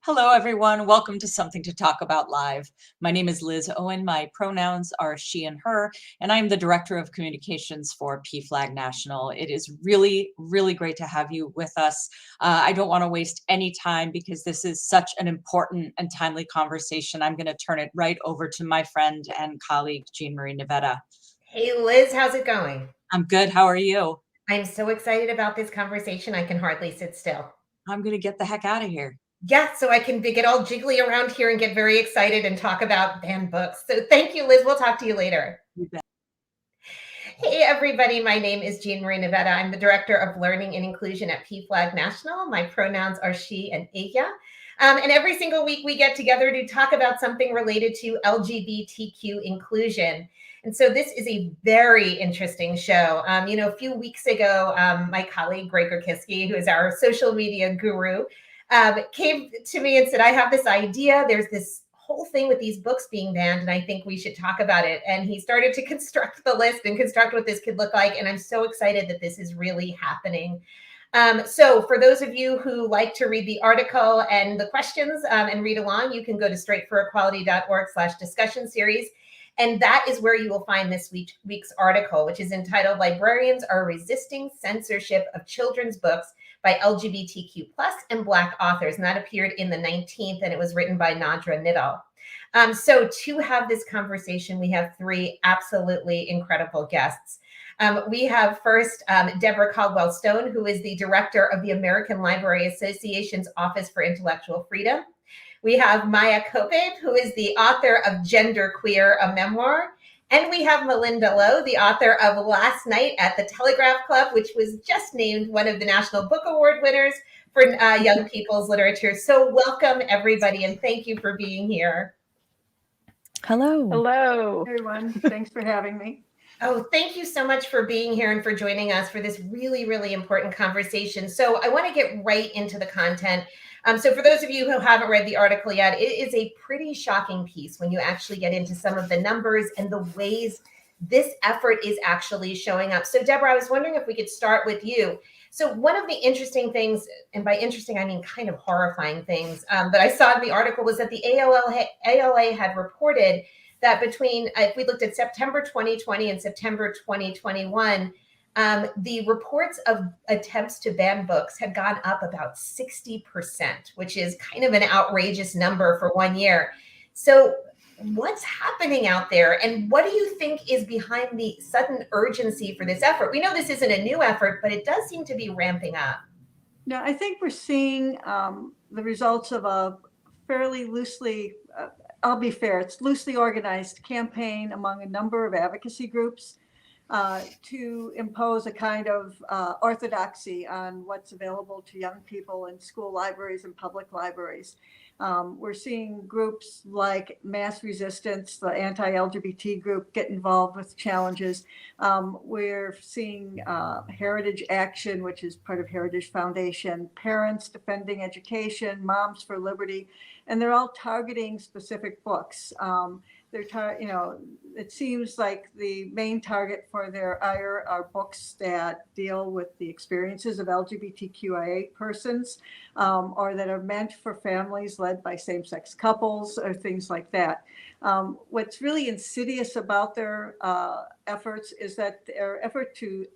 Hello, everyone. Welcome to Something to Talk About Live. My name is Liz Owen. My pronouns are she and her, and I'm the Director of Communications for PFLAG National. It is really, really great to have you with us. I don't want to waste any time because this is such an important and timely conversation. I'm going to turn it right over to my friend and colleague, Jean Marie Nevada. Hey, Liz, how's it going? I'm good. How are you? I'm so excited about this conversation. I can hardly sit still. I'm going to get the heck out of here. Yeah, so I can get all jiggly around here and get very excited and talk about banned books. So thank you, Liz. We'll talk to you later. You bet. Hey, everybody. My name is Jean Marie Nevada. I'm the Director of Learning and Inclusion at PFLAG National. My pronouns are she and ella. And every single week we get together to talk about something related to LGBTQ inclusion. And so this is a very interesting show. A few weeks ago, my colleague, Greg Gorkiski, who is our social media guru, came to me and said, I have this idea. There's this whole thing with these books being banned, and I think we should talk about it. And he started to construct the list and construct what this could look like. And I'm so excited that this is really happening. So for those of you who like to read the article and the questions and read along, you can go to straightforequality.org/discussion series. And that is where you will find this week's article, which is entitled Librarians Are Resisting Censorship of Children's Books by LGBTQ plus and Black authors. And that appeared in the 19th, and it was written by Nadra Nittle. So to have this conversation, we have three absolutely incredible guests. We have first Deborah Caldwell-Stone, who is the director of the American Library Association's Office for Intellectual Freedom. We have Maia Kobabe, who is the author of Gender Queer, a Memoir. And we have Malinda Lo, the author of Last Night at the Telegraph Club, which was just named one of the National Book Award winners for young people's literature. So welcome, everybody, and thank you for being here. Hello. Hello, everyone. Thanks for having me. Oh, thank you so much for being here and for joining us for this really, really important conversation. So I want to get right into the content. So for those of you who haven't read the article yet, it is a pretty shocking piece when you actually get into some of the numbers and the ways this effort is actually showing up. So Deborah, I was wondering if we could start with you. So one of the interesting things, and by interesting, I mean kind of horrifying things that I saw in the article was that the ALA had reported that between, if we looked at September 2020 and September 2021, the reports of attempts to ban books had gone up about 60%, which is kind of an outrageous number for 1 year. So what's happening out there, and what do you think is behind the sudden urgency for this effort? We know this isn't a new effort, but it does seem to be ramping up. No, I think we're seeing the results of a fairly loosely, I'll be fair, it's loosely organized campaign among a number of advocacy groups to impose a kind of orthodoxy on what's available to young people in school libraries and public libraries. We're seeing groups like Mass Resistance, the anti-LGBT group, get involved with challenges. We're seeing Heritage Action, which is part of Heritage Foundation, Parents Defending Education, Moms for Liberty, and they're all targeting specific books. It seems like the main target for their ire are books that deal with the experiences of LGBTQIA persons, or that are meant for families led by same-sex couples or things like that. What's really insidious about their efforts is that their effort to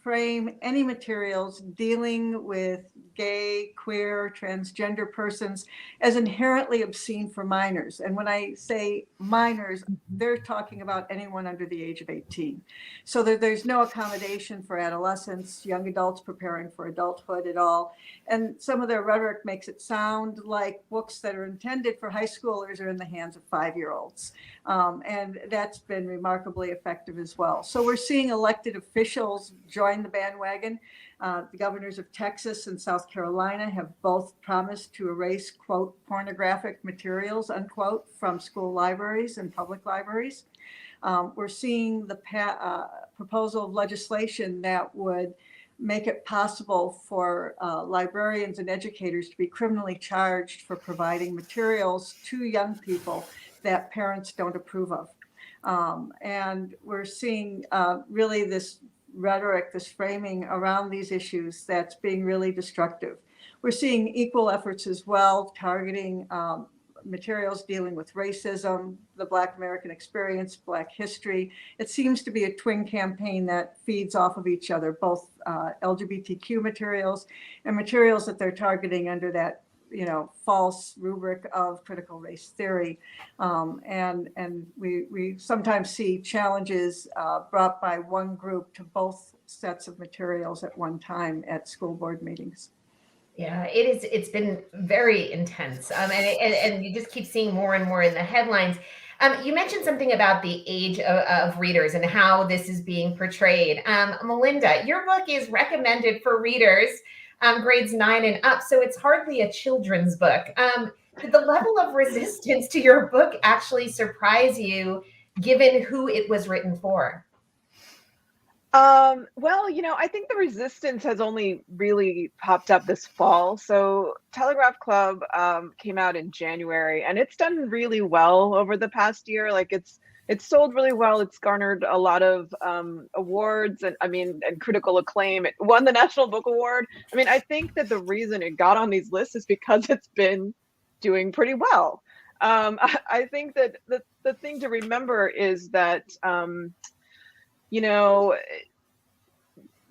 frame any materials dealing with gay, queer, transgender persons as inherently obscene for minors. And when I say minors, they're talking about anyone under the age of 18. So there's no accommodation for adolescents, young adults preparing for adulthood at all. And some of their rhetoric makes it sound like books that are intended for high schoolers are in the hands of 5-year-olds. And that's been remarkably effective as well. So we're seeing elected officials join the bandwagon. The governors of Texas and South Carolina have both promised to erase, quote, pornographic materials, unquote, from school libraries and public libraries. We're seeing the proposal of legislation that would make it possible for librarians and educators to be criminally charged for providing materials to young people that parents don't approve of. And we're seeing really this rhetoric, this framing around these issues that's being really destructive. we're seeing equal efforts as well, targeting materials dealing with racism, the Black American experience, Black history. It seems to be a twin campaign that feeds off of each other, both LGBTQ materials and materials that they're targeting under that, false rubric of critical race theory. And we sometimes see challenges brought by one group to both sets of materials at one time at school board meetings. Yeah, it's been very intense. And you just keep seeing more and more in the headlines. You mentioned something about the age of readers and how this is being portrayed. Malinda, your book is recommended for readers grades 9 and up, so it's hardly a children's book. Did the level of resistance to your book actually surprise you, given who it was written for? Well, I think the resistance has only really popped up this fall. So Telegraph Club came out in January, and it's done really well over the past year. Like it's sold really well. It's garnered a lot of awards and critical acclaim. It won the National Book Award. I think that the reason it got on these lists is because it's been doing pretty well. I think that the thing to remember is that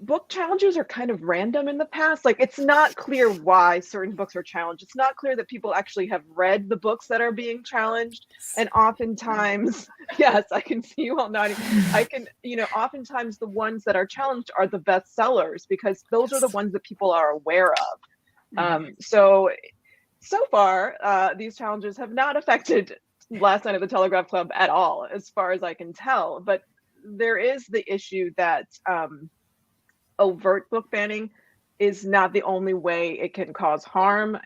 book challenges are kind of random in the past. Like, it's not clear why certain books are challenged. It's not clear that people actually have read the books that are being challenged. And oftentimes, yes, I can see you all nodding. Oftentimes the ones that are challenged are the best sellers because those are the ones that people are aware of. So far, these challenges have not affected Last Night at the Telegraph Club at all, as far as I can tell. But there is the issue that overt book banning is not the only way it can cause harm.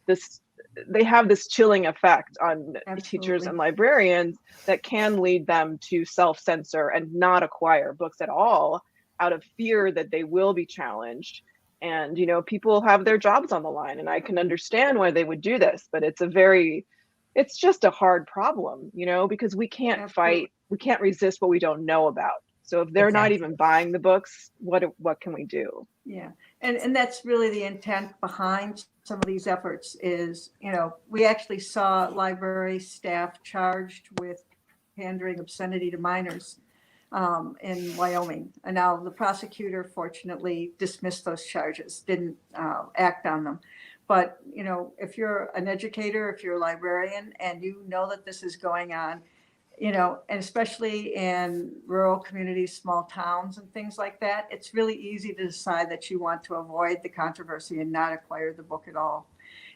They have this chilling effect on teachers and librarians that can lead them to self-censor and not acquire books at all out of fear that they will be challenged. And, people have their jobs on the line, and I can understand why they would do this, but it's just a hard problem, because we can't we can't resist what we don't know about. So if they're not even buying the books, what can we do? Yeah, and that's really the intent behind some of these efforts is, we actually saw library staff charged with pandering obscenity to minors in Wyoming. And now the prosecutor fortunately dismissed those charges, didn't act on them. But, if you're an educator, if you're a librarian and you know that this is going on, and especially in rural communities, small towns and things like that, it's really easy to decide that you want to avoid the controversy and not acquire the book at all.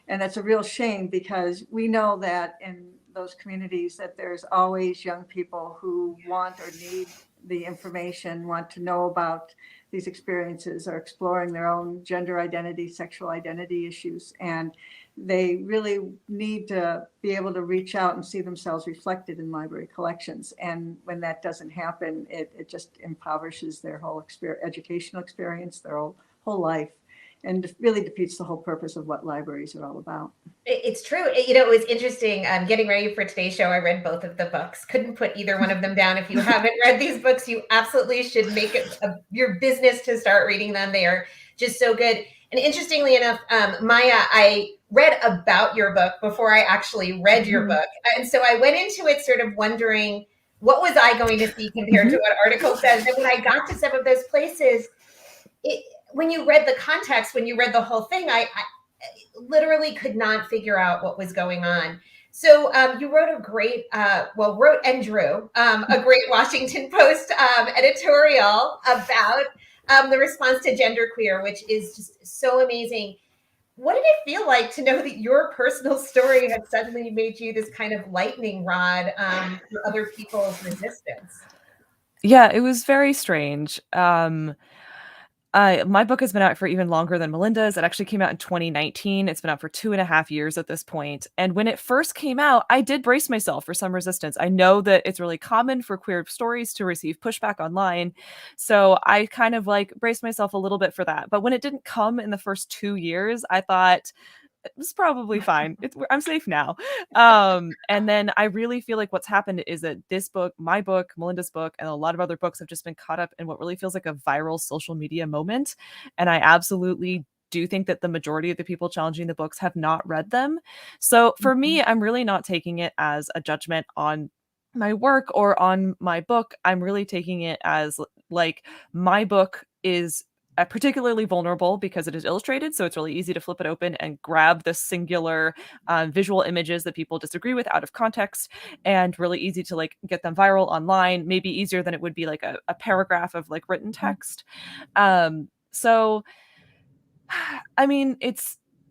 And that's a real shame because we know that in those communities that there's always young people who want or need the information, want to know about these experiences, are exploring their own gender identity, sexual identity issues. And they really need to be able to reach out and see themselves reflected in library collections. And when that doesn't happen, it just impoverishes their whole educational experience, their whole life, and really defeats the whole purpose of what libraries are all about. It's true. It was interesting. Getting ready for today's show, I read both of the books. Couldn't put either one of them down. If you haven't read these books, you absolutely should make it your business to start reading them. They are just so good. And interestingly enough, Maia, I read about your book before I actually read your book. And so I went into it sort of wondering, what was I going to see compared to what article says? And when I got to some of those places, when you read the context, when you read the whole thing, I literally could not figure out what was going on. So you wrote a great, wrote and drew a great Washington Post editorial about the response to genderqueer, which is just so amazing. What did it feel like to know that your personal story had suddenly made you this kind of lightning rod for other people's resistance? Yeah, it was very strange. My book has been out for even longer than Malinda's. It actually came out in 2019. It's been out for 2.5 years at this point. And when it first came out, I did brace myself for some resistance. I know that it's really common for queer stories to receive pushback online. So I kind of braced myself a little bit for that. But when it didn't come in the first 2 years, I thought, it's probably fine. I'm safe now. And then I really feel like what's happened is that this book, my book, Malinda's book, and a lot of other books have just been caught up in what really feels like a viral social media moment. And I absolutely do think that the majority of the people challenging the books have not read them. So for me, I'm really not taking it as a judgment on my work or on my book. I'm really taking it as like my book is particularly vulnerable because it is illustrated. So it's really easy to flip it open and grab the singular visual images that people disagree with out of context, and really easy to like get them viral online, maybe easier than it would be like a paragraph of like written text. So, I mean,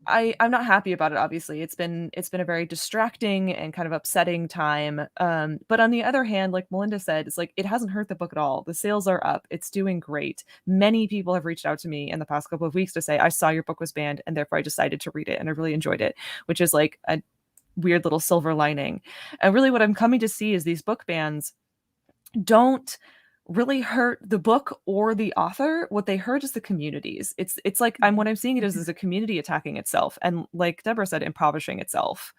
I'm not happy about it. Obviously, it's been a very distracting and kind of upsetting time. But on the other hand, like Melinda said, it's like it hasn't hurt the book at all. The sales are up. It's doing great. Many people have reached out to me in the past couple of weeks to say, I saw your book was banned and therefore I decided to read it and I really enjoyed it, which is like a weird little silver lining. And really, what I'm coming to see is these book bans don't really hurt the book or the author. What they hurt is the communities. It's like what I'm seeing it as a community attacking itself, and like Deborah said, impoverishing itself.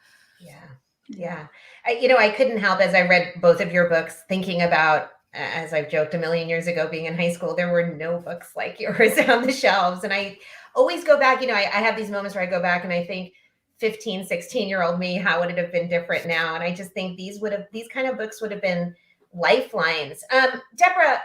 Yeah. I couldn't help, as I read both of your books, thinking about, as I've joked a million years ago, being in high school, there were no books like yours on the shelves. And I always go back, I have these moments where I go back and I think 15, 16-year-old me, how would it have been different now? And I just think these kind of books would have been lifelines. Deborah,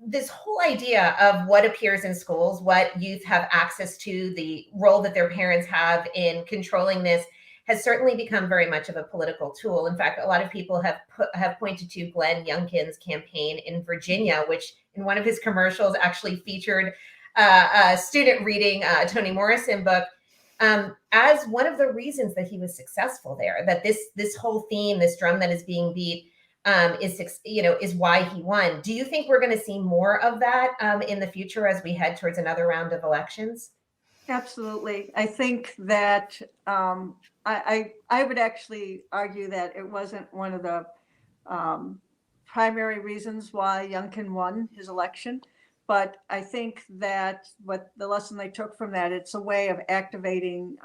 this whole idea of what appears in schools, what youth have access to, the role that their parents have in controlling this, has certainly become very much of a political tool. In fact, a lot of people have pointed to Glenn Youngkin's campaign in Virginia, which in one of his commercials actually featured a student reading a Toni Morrison book as one of the reasons that he was successful there. That this whole theme, this drum that is being beat, is why he won. Do you think we're going to see more of that in the future as we head towards another round of elections? Absolutely. I think that I would actually argue that it wasn't one of the primary reasons why Youngkin won his election. But I think that what the lesson they took from that, it's a way of activating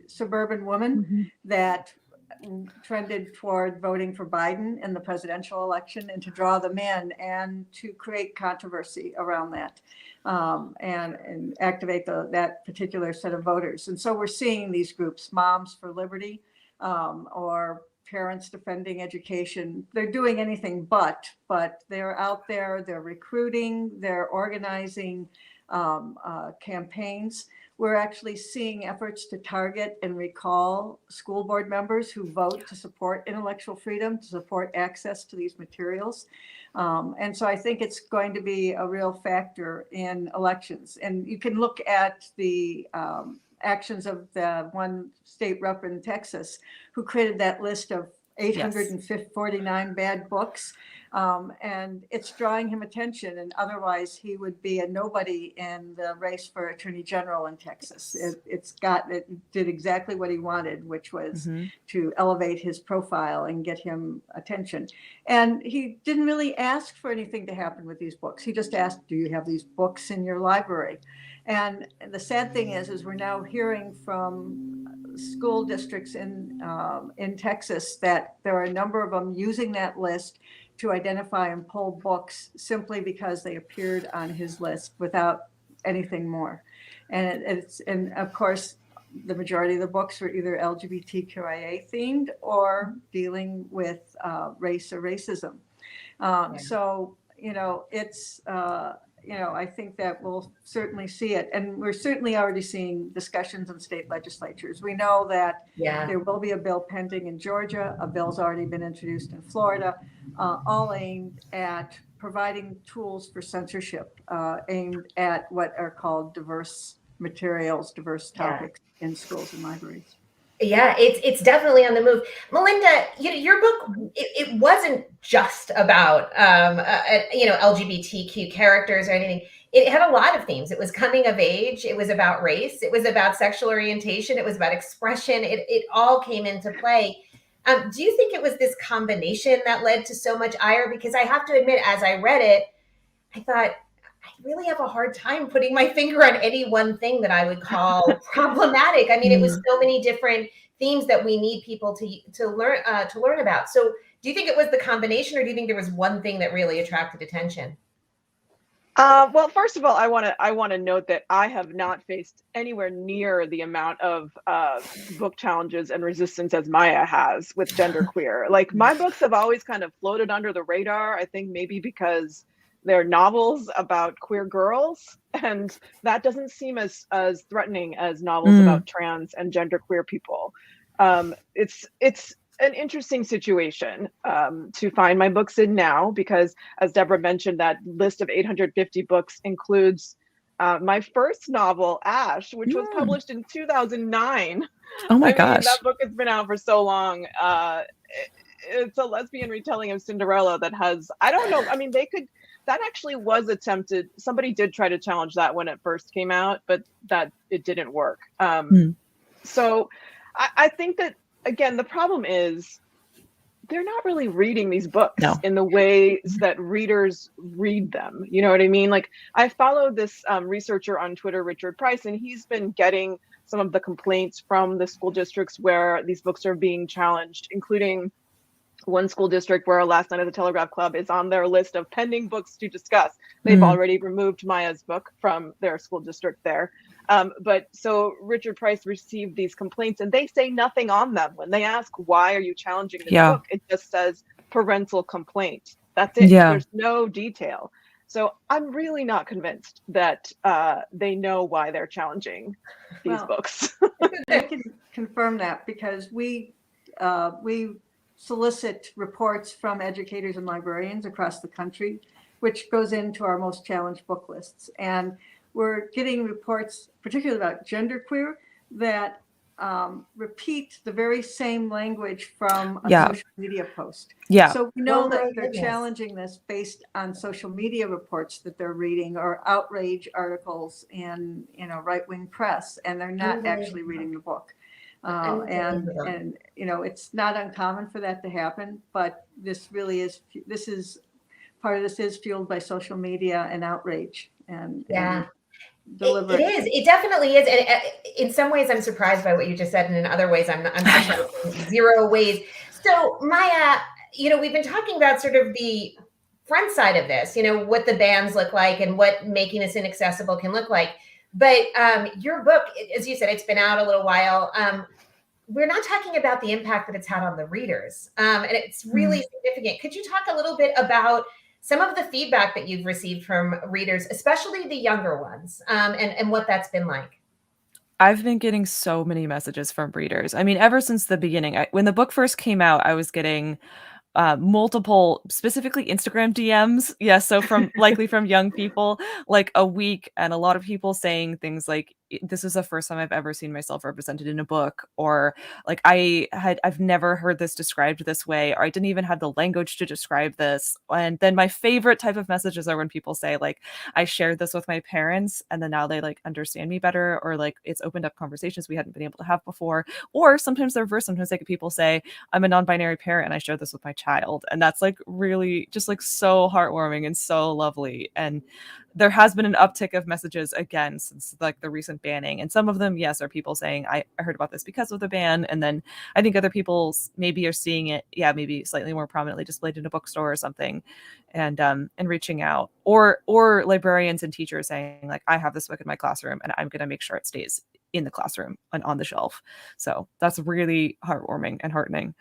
suburban women that trended toward voting for Biden in the presidential election, and to draw them in and to create controversy around that and activate that particular set of voters. And so we're seeing these groups, Moms for Liberty or Parents Defending Education. They're doing anything but they're out there, they're recruiting, they're organizing campaigns. We're actually seeing efforts to target and recall school board members who vote to support intellectual freedom, to support access to these materials. And so I think it's going to be a real factor in elections. And you can look at the actions of the one state rep in Texas who created that list of 849 bad books. And it's drawing him attention, and otherwise he would be a nobody in the race for Attorney General in Texas. It did exactly what he wanted, which was to elevate his profile and get him attention. And he didn't really ask for anything to happen with these books. He just asked, do you have these books in your library? And the sad thing is we're now hearing from school districts in Texas that there are a number of them using that list to identify and pull books simply because they appeared on his list without anything more. And of course, the majority of the books were either LGBTQIA themed or dealing with race or racism. So, it's, I think that we'll certainly see it. And we're certainly already seeing discussions in state legislatures. We know that there will be a bill pending in Georgia. A bill's already been introduced in Florida, all aimed at providing tools for censorship, aimed at what are called diverse materials, diverse topics in schools and libraries. Yeah, it's definitely on the move. Melinda, your book, it wasn't just about, LGBTQ characters or anything. It had a lot of themes. It was coming of age. It was about race. It was about sexual orientation. It was about expression. It all came into play. Do you think it was this combination that led to so much ire? Because I have to admit, as I read it, I thought, I really have a hard time putting my finger on any one thing that I would call problematic. I mean, it was so many different themes that we need people to learn about. So do you think it was the combination, or do you think there was one thing that really attracted attention? Well, first of all, I want to note that I have not faced anywhere near the amount of book challenges and resistance as Maia has with genderqueer. Like, my books have always kind of floated under the radar. I think maybe because they're novels about queer girls, and that doesn't seem as threatening as novels about trans and genderqueer people. It's an interesting situation to find my books in now, because, as Deborah mentioned, that list of 850 books includes my first novel, Ash, which was published in 2009. Oh my I mean, gosh. that book has been out for so long. It's a lesbian retelling of Cinderella that has, I don't know, I mean, that actually was attempted. Somebody did try to challenge that when it first came out, but that it didn't work. So I think that, again, the problem is they're not really reading these books in the ways that readers read them. You know what I mean? Like, I follow this researcher on Twitter, Richard Price, and he's been getting some of the complaints from the school districts where these books are being challenged, including one school district where Last Night at the Telegraph Club is on their list of pending books to discuss. They've already removed Maia's book from their school district there. But so Richard Price received these complaints, and they say nothing on them. When they ask, why are you challenging this book? It just says parental complaint. That's it. There's no detail. So I'm really not convinced that they know why they're challenging these books. I can confirm that, because we solicit reports from educators and librarians across the country, which goes into our most challenged book lists. And we're getting reports, particularly about genderqueer, that repeat the very same language from a social media post. So we know that they're challenging this based on social media reports that they're reading, or outrage articles in right-wing press, and they're not actually reading the book. And it's not uncommon for that to happen, but this is part of this is fueled by social media and outrage and deliberate. It is. It definitely is. And in some ways, I'm surprised by what you just said, and in other ways, I'm surprised in zero ways. So, Maia, we've been talking about sort of the front side of this, what the bans look like and what making this inaccessible can look like. But your book, as you said, it's been out a little while. We're not talking about the impact that it's had on the readers. And it's really significant. Could you talk a little bit about some of the feedback that you've received from readers, especially the younger ones, and what that's been like? I've been getting so many messages from readers. I mean, ever since the beginning, when the book first came out, I was getting multiple, specifically Instagram DMs. So likely from young people, like a week, and a lot of people saying things like, this is the first time I've ever seen myself represented in a book, or like, I've never heard this described this way, or I didn't even have the language to describe this. And then my favorite type of messages are when people say, like, I shared this with my parents, and then now they like understand me better, or like it's opened up conversations we hadn't been able to have before. Or sometimes the reverse. Sometimes like people say, I'm a non-binary parent and I shared this with my child, and that's like really just like so heartwarming and so lovely. And there has been an uptick of messages again since like the recent banning, and some of them, yes, are people saying, I heard about this because of the ban. And then I think other people maybe are seeing it, maybe slightly more prominently displayed in a bookstore or something, and reaching out, or librarians and teachers saying, like, I have this book in my classroom and I'm going to make sure it stays in the classroom and on the shelf. So that's really heartwarming and heartening.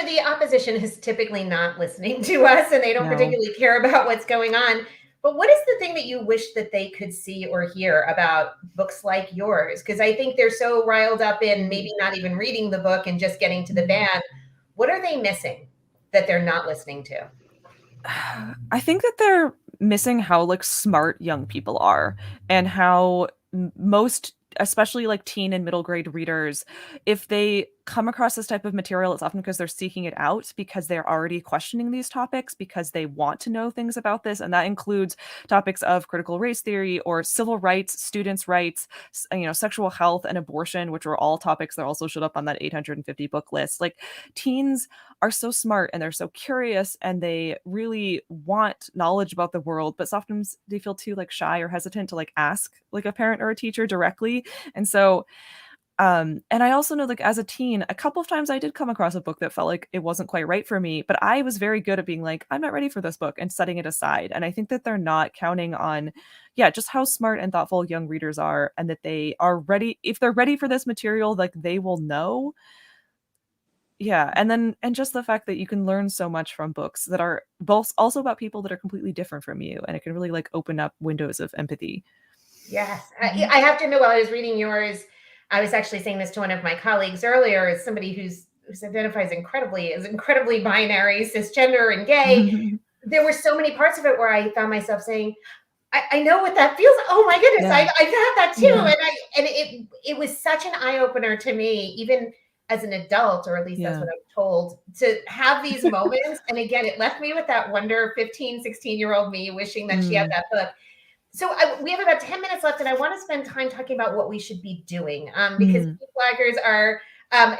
The opposition is typically not listening to us, and they don't particularly care about what's going on. But what is the thing that you wish that they could see or hear about books like yours? Because I think they're so riled up in maybe not even reading the book and just getting to the ban. What are they missing that they're not listening to? I think that they're missing how like smart young people are, and how most, especially like teen and middle grade readers, if they come across this type of material, it's often because they're seeking it out, because they're already questioning these topics, because they want to know things about this. And that includes topics of critical race theory or civil rights, students' rights, sexual health and abortion, which are all topics that also showed up on that 850 book list. Like, teens are so smart and they're so curious and they really want knowledge about the world, but sometimes they feel too like shy or hesitant to like ask like a parent or a teacher directly. And so And I also know, like, as a teen, a couple of times I did come across a book that felt like it wasn't quite right for me, but I was very good at being like, I'm not ready for this book and setting it aside. And I think that they're not counting on, yeah, just how smart and thoughtful young readers are, and that they are ready. If they're ready for this material, like, they will know. Yeah. And just the fact that you can learn so much from books that are both also about people that are completely different from you. And it can really, like, open up windows of empathy. Yes. I have to admit, while I was reading yours, I was actually saying this to one of my colleagues earlier, as somebody who's identifies incredibly binary, cisgender, and gay. There were so many parts of it where I found myself saying, I know what that feels. Oh my goodness, Yeah. I've had that too. Yeah. And it was such an eye opener to me, even as an adult, or at least that's Yeah. what I'm told, to have these moments. And again, it left me with that wonder 15, 16-year-old me wishing that she had that book. So we have about 10 minutes left, and I want to spend time talking about what we should be doing, because PFLAGers are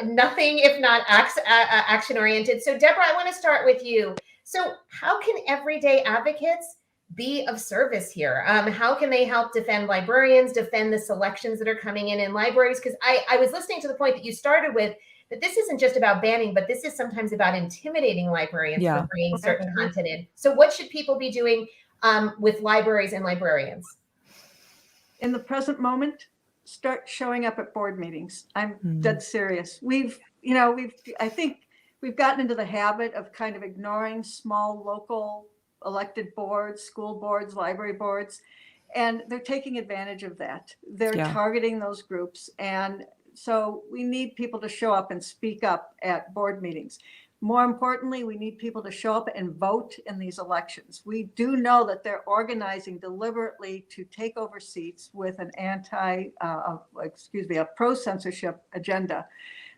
nothing if not action-oriented. So Deborah, I want to start with you. So how can everyday advocates be of service here? How can they help defend librarians, defend the selections that are coming in libraries? Because I was listening to the point that you started with, that this isn't just about banning, but this is sometimes about intimidating librarians for bringing certain content in. So what should people be doing with libraries and librarians? In the present moment, start showing up at board meetings. I'm dead serious. I think we've gotten into the habit of kind of ignoring small local elected boards, school boards, library boards, and they're taking advantage of that. They're targeting those groups. And so we need people to show up and speak up at board meetings. More importantly, we need people to show up and vote in these elections. We do know that they're organizing deliberately to take over seats with an a pro-censorship agenda.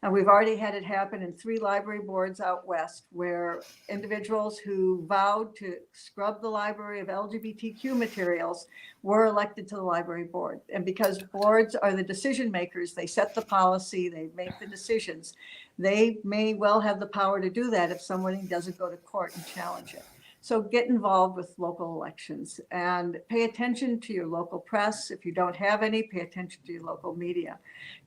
And we've already had it happen in 3 library boards out west, where individuals who vowed to scrub the library of LGBTQ materials were elected to the library board. And because boards are the decision makers, they set the policy, they make the decisions. They may well have the power to do that if somebody doesn't go to court and challenge it. So get involved with local elections and pay attention to your local press. If you don't have any, pay attention to your local media.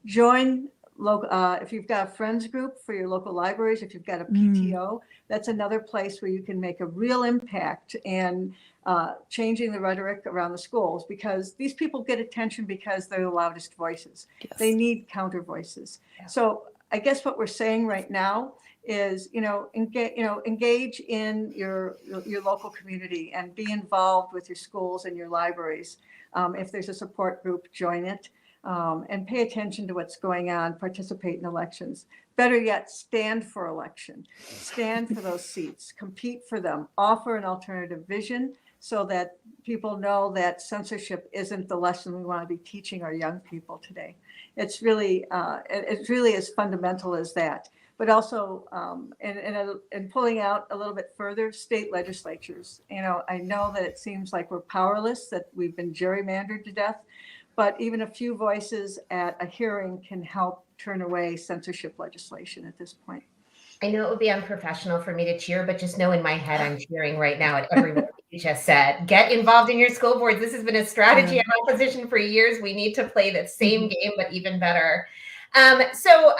Join local, if you've got a friends group for your local libraries, if you've got a PTO, that's another place where you can make a real impact in changing the rhetoric around the schools, because these people get attention because they're the loudest voices. They need counter voices. So I guess what we're saying right now is, engage in your local community and be involved with your schools and your libraries. If there's a support group, join it, and pay attention to what's going on, participate in elections. Better yet, stand for election, stand for those seats, compete for them, offer an alternative vision so that people know that censorship isn't the lesson we want to be teaching our young people today. It's really as fundamental as that. But also, and pulling out a little bit further, state legislatures. I know that it seems like we're powerless, that we've been gerrymandered to death, but even a few voices at a hearing can help turn away censorship legislation at this point. I know it would be unprofessional for me to cheer, but just know in my head I'm cheering right now at every word you just said. Get involved in your school boards. This has been a strategy in opposition for years. We need to play that same game, but even better. So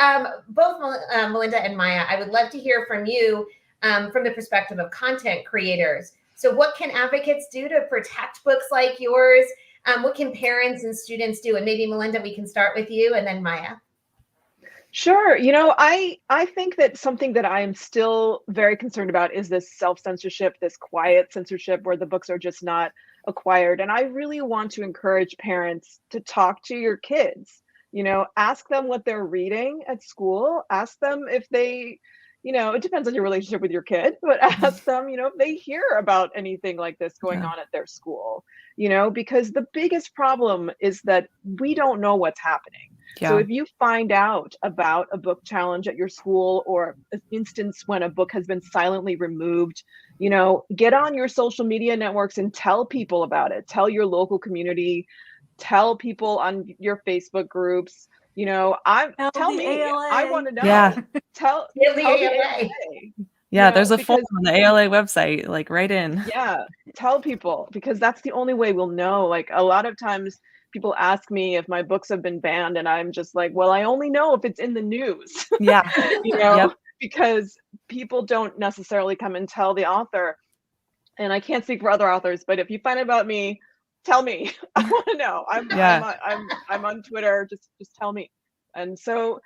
both Malinda and Maia, I would love to hear from you from the perspective of content creators. So what can advocates do to protect books like yours? What can parents and students do? And maybe Malinda, we can start with you, and then Maia. Sure. I think that something that I am still very concerned about is this self-censorship, this quiet censorship where the books are just not acquired. And I really want to encourage parents to talk to your kids, ask them what they're reading at school, ask them if they, it depends on your relationship with your kid, but ask them, if they hear about anything like this going on at their school, because the biggest problem is that we don't know what's happening. So if you find out about a book challenge at your school, or an instance when a book has been silently removed, get on your social media networks and tell people about it. Tell your local community, tell people on your Facebook groups, I want to know. Yeah. Tell the ALA. Yeah, there's a form on the ALA website, like right in. Yeah, tell people, because that's the only way we'll know. Like a lot of times people ask me if my books have been banned, and I'm just like, well, I only know if it's in the news. Yeah. You know, Yep. because people don't necessarily come and tell the author. And I can't speak for other authors, but if you find out about me, tell me. I want to know. Yeah. I'm on Twitter. Just tell me. And so,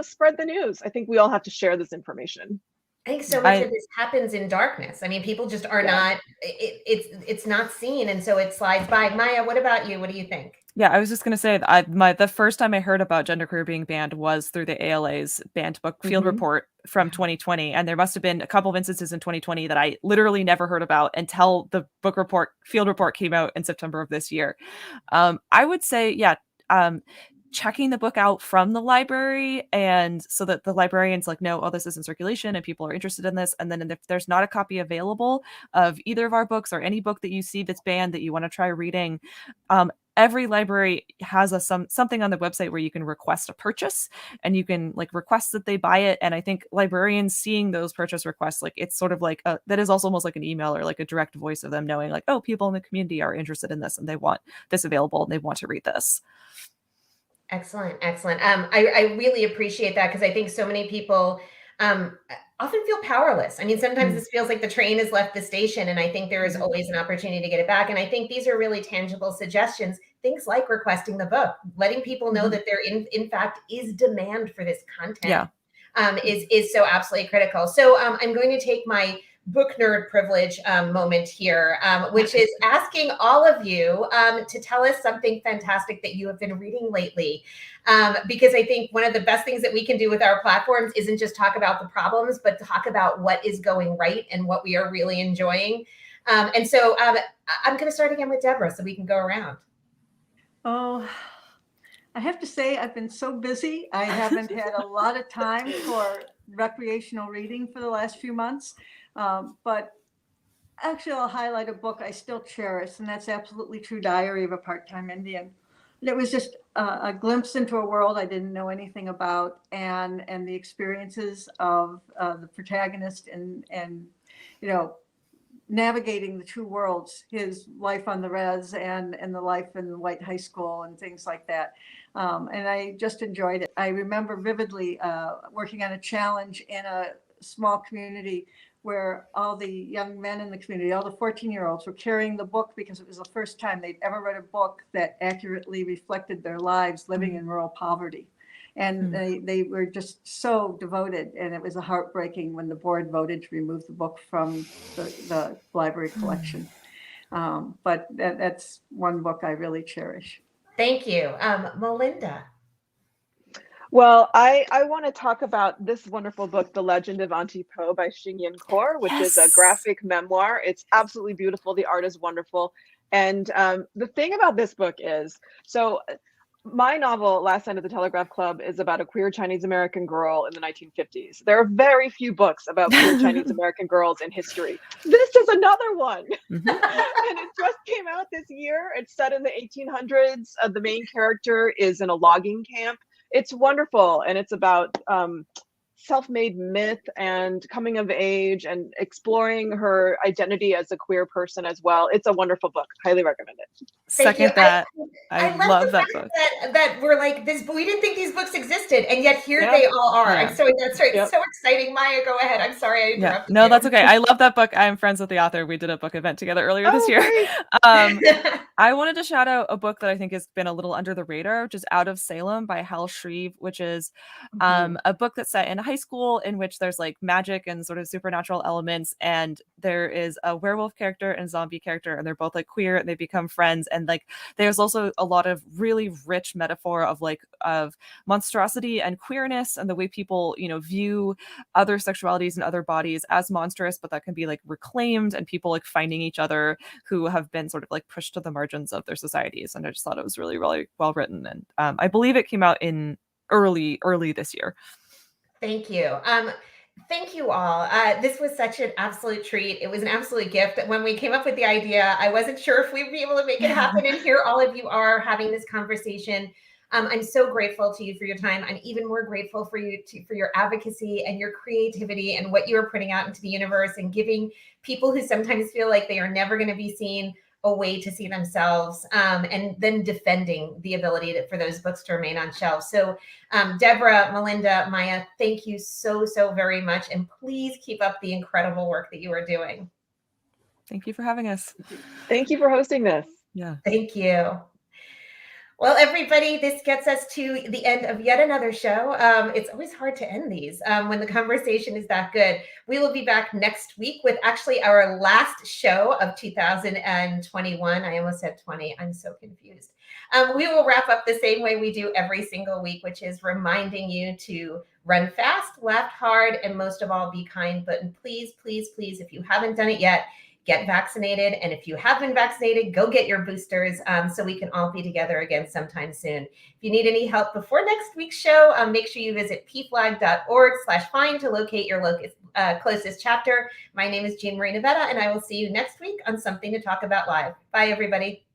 spread the news. I think we all have to share this information. I think so much of this happens in darkness. I mean, people just are not, it's not seen. And so it slides by. Maia, what about you? What do you think? Yeah, I was just going to say the first time I heard about genderqueer being banned was through the ALA's banned book field report from 2020. And there must have been a couple of instances in 2020 that I literally never heard about until the field report came out in September of this year. I would say, checking the book out from the library, and so that the librarians know, oh, this is in circulation and people are interested in this. And then if there's not a copy available of either of our books or any book that you see that's banned that you want to try reading, every library has something on the website where you can request a purchase, and you can request that they buy it. And I think librarians seeing those purchase requests, it's sort of that is also almost like an email or a direct voice of them knowing oh, people in the community are interested in this and they want this available and they want to read this. Excellent. I really appreciate that, because I think so many people often feel powerless. I mean, sometimes this feels like the train has left the station, and I think there is always an opportunity to get it back. And I think these are really tangible suggestions, things like requesting the book, letting people know that there in fact is demand for this content, is so absolutely critical. So I'm going to take my book nerd privilege moment here, which is asking all of you to tell us something fantastic that you have been reading lately. Because I think one of the best things that we can do with our platforms isn't just talk about the problems, but talk about what is going right and what we are really enjoying. And so I'm going to start again with Deborah so we can go around. Oh, I have to say I've been so busy. I haven't had a lot of time for recreational reading for the last few months. But actually, I'll highlight a book I still cherish, and that's Absolutely True Diary of a Part-Time Indian. And it was just a glimpse into a world I didn't know anything about, and the experiences of the protagonist and navigating the two worlds, his life on the res and the life in the white high school and things like that. And I just enjoyed it. I remember vividly working on a challenge in a small community where all the young men in the community, all the 14-year-olds were carrying the book because it was the first time they'd ever read a book that accurately reflected their lives living in rural poverty. And they were just so devoted. And it was heartbreaking when the board voted to remove the book from the library collection. But that's one book I really cherish. Thank you. Malinda. Well, I want to talk about this wonderful book, The Legend of Auntie Po by Xingyan Kaur, which is a graphic memoir. It's absolutely beautiful. The art is wonderful. And the thing about this book is, so my novel, Last Night at the Telegraph Club, is about a queer Chinese American girl in the 1950s. There are very few books about queer Chinese American girls in history. This is another one. And it just came out this year. It's set in the 1800s. The main character is in a logging camp. It's wonderful, and it's about self-made myth and coming of age and exploring her identity as a queer person as well. It's a wonderful book. Highly recommend it. Second that. I love that book. That we're like this. We didn't think these books existed, and yet here they all are. Yeah. I'm so that's right. It's so exciting. Maia, go ahead. I'm sorry I interrupted. No, that's okay. I love that book. I'm friends with the author. We did a book event together earlier this year. I wanted to shout out a book that I think has been a little under the radar, which is Out of Salem by Hal Shreve, which is a book that's set in high school in which there's magic and sort of supernatural elements, and there is a werewolf character and a zombie character, and they're both queer, and they become friends, and there's also a lot of really rich metaphor of monstrosity and queerness and the way people view other sexualities and other bodies as monstrous, but that can be reclaimed, and people finding each other who have been sort of pushed to the margins of their societies. And I just thought it was really, really well written, and I believe it came out in early this year. Thank you. Thank you all. This was such an absolute treat. It was an absolute gift. When we came up with the idea, I wasn't sure if we'd be able to make it happen. And here all of you are having this conversation. I'm so grateful to you for your time. I'm even more grateful for you for your advocacy and your creativity and what you are putting out into the universe and giving people who sometimes feel like they are never going to be seen a way to see themselves, and then defending the ability for those books to remain on shelves. So Deborah, Malinda, Maia, thank you so very much. And please keep up the incredible work that you are doing. Thank you for having us. Thank you for hosting this. Yeah. Thank you. Well, everybody, this gets us to the end of yet another show. It's always hard to end these when the conversation is that good. We will be back next week with actually our last show of 2021. I almost said 20. I'm so confused. We will wrap up the same way we do every single week, which is reminding you to run fast, laugh hard, and most of all, be kind. But please, please, please, if you haven't done it yet, get vaccinated. And if you have been vaccinated, go get your boosters so we can all be together again sometime soon. If you need any help before next week's show, make sure you visit pflag.org/find to locate your closest chapter. My name is Jean Marie Navetta, and I will see you next week on Something to Talk About Live. Bye, everybody.